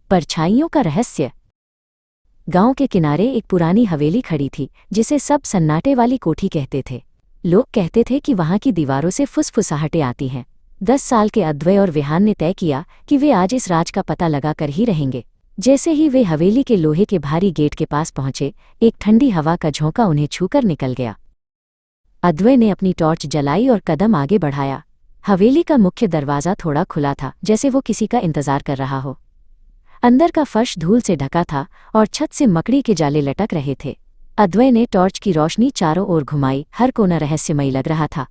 परछाइयों का रहस्य। गांव के किनारे एक पुरानी हवेली खड़ी थी जिसे सब सन्नाटे वाली कोठी कहते थे। लोग कहते थे कि वहां की दीवारों से फुसफुसाहटें आती हैं। 10 साल के अद्वै और विहान ने तय किया कि वे आज इस राज का पता लगाकर ही रहेंगे। जैसे ही वे हवेली के लोहे के भारी गेट के पास पहुंचे, एक ठंडी हवा का झोंका उन्हें छूकर निकल गया। अद्वै ने अपनी टॉर्च जलाई और कदम आगे बढ़ाया। हवेली का मुख्य दरवाज़ा थोड़ा खुला था, जैसे वो किसी का इंतजार कर रहा हो। अंदर का फर्श धूल से ढका था और छत से मकड़ी के जाले लटक रहे थे। अद्वै ने टॉर्च की रोशनी चारों ओर घुमाई, हर कोना रहस्यमयी लग रहा था।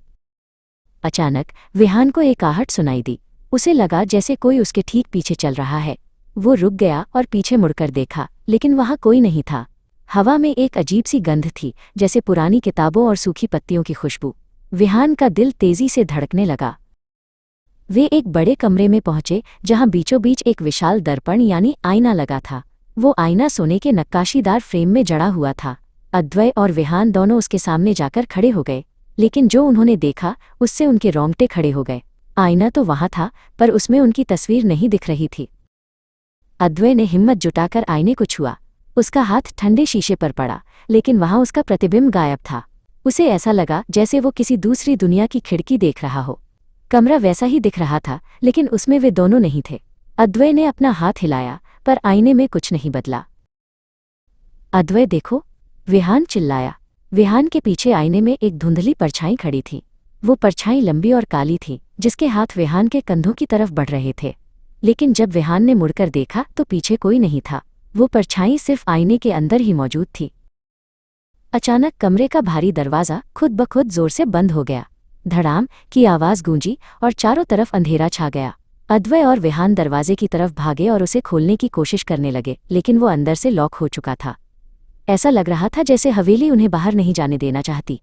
अचानक विहान को एक आहट सुनाई दी। उसे लगा जैसे कोई उसके ठीक पीछे चल रहा है। वो रुक गया और पीछे मुड़कर देखा, लेकिन वहां कोई नहीं था। हवा में एक अजीब सी गंध थी, जैसे पुरानी किताबों और सूखी पत्तियों की खुशबू। विहान का दिल तेजी से धड़कने लगा। वे एक बड़े कमरे में पहुंचे जहां बीचों बीच एक विशाल दर्पण यानी आईना लगा था। वो आईना सोने के नक्काशीदार फ्रेम में जड़ा हुआ था। अद्वै और विहान दोनों उसके सामने जाकर खड़े हो गए, लेकिन जो उन्होंने देखा उससे उनके रोंगटे खड़े हो गए। आईना तो वहां था, पर उसमें उनकी तस्वीर नहीं दिख रही थी। अद्वै ने हिम्मत जुटाकर आईने को छुआ। उसका हाथ ठंडे शीशे पर पड़ा, लेकिन वहां उसका प्रतिबिंब गायब था। उसे ऐसा लगा जैसे वो किसी दूसरी दुनिया की खिड़की देख रहा हो। कमरा वैसा ही दिख रहा था, लेकिन उसमें वे दोनों नहीं थे। अद्वै ने अपना हाथ हिलाया, पर आईने में कुछ नहीं बदला। अद्वै देखो, विहान चिल्लाया। विहान के पीछे आईने में एक धुंधली परछाई खड़ी थी। वो परछाई लंबी और काली थी, जिसके हाथ विहान के कंधों की तरफ बढ़ रहे थे। लेकिन जब विहान ने मुड़कर देखा तो पीछे कोई नहीं था। वो परछाई सिर्फ आईने के अंदर ही मौजूद थी। अचानक कमरे का भारी दरवाज़ा खुद ब खुद जोर से बंद हो गया। धड़ाम की आवाज़ गूंजी और चारों तरफ अंधेरा छा गया। अद्वै और विहान दरवाजे की तरफ भागे और उसे खोलने की कोशिश करने लगे, लेकिन वो अंदर से लॉक हो चुका था। ऐसा लग रहा था जैसे हवेली उन्हें बाहर नहीं जाने देना चाहती।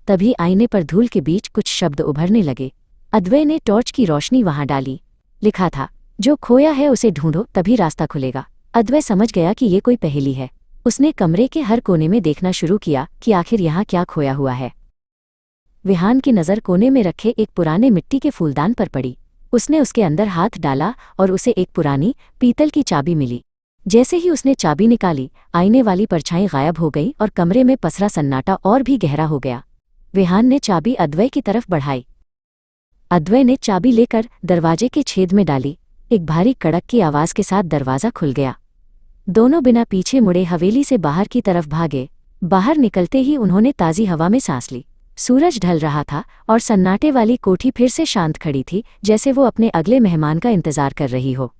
तभी आईने पर धूल के बीच कुछ शब्द उभरने लगे। अद्वै ने टॉर्च की रोशनी वहां डाली। लिखा था, जो खोया है उसे ढूंढो, तभी रास्ता खुलेगा। अद्वै समझ गया कि ये कोई पहेली है। उसने कमरे के हर कोने में देखना शुरू किया कि आखिर यहाँ क्या खोया हुआ है। विहान की नज़र कोने में रखे एक पुराने मिट्टी के फूलदान पर पड़ी। उसने उसके अंदर हाथ डाला और उसे एक पुरानी पीतल की चाबी मिली। जैसे ही उसने चाबी निकाली, आईने वाली परछाई गायब हो गई और कमरे में पसरा सन्नाटा और भी गहरा हो गया। विहान ने चाबी अद्वै की तरफ बढ़ाई। अद्वै ने चाबी लेकर दरवाजे के छेद में डाली। एक भारी कड़क की आवाज़ के साथ दरवाज़ा खुल गया। दोनों बिना पीछे मुड़े हवेली से बाहर की तरफ भागे। बाहर निकलते ही उन्होंने ताज़ी हवा में सांस ली। सूरज ढल रहा था और सन्नाटे वाली कोठी फिर से शांत खड़ी थी, जैसे वो अपने अगले मेहमान का इंतजार कर रही हो।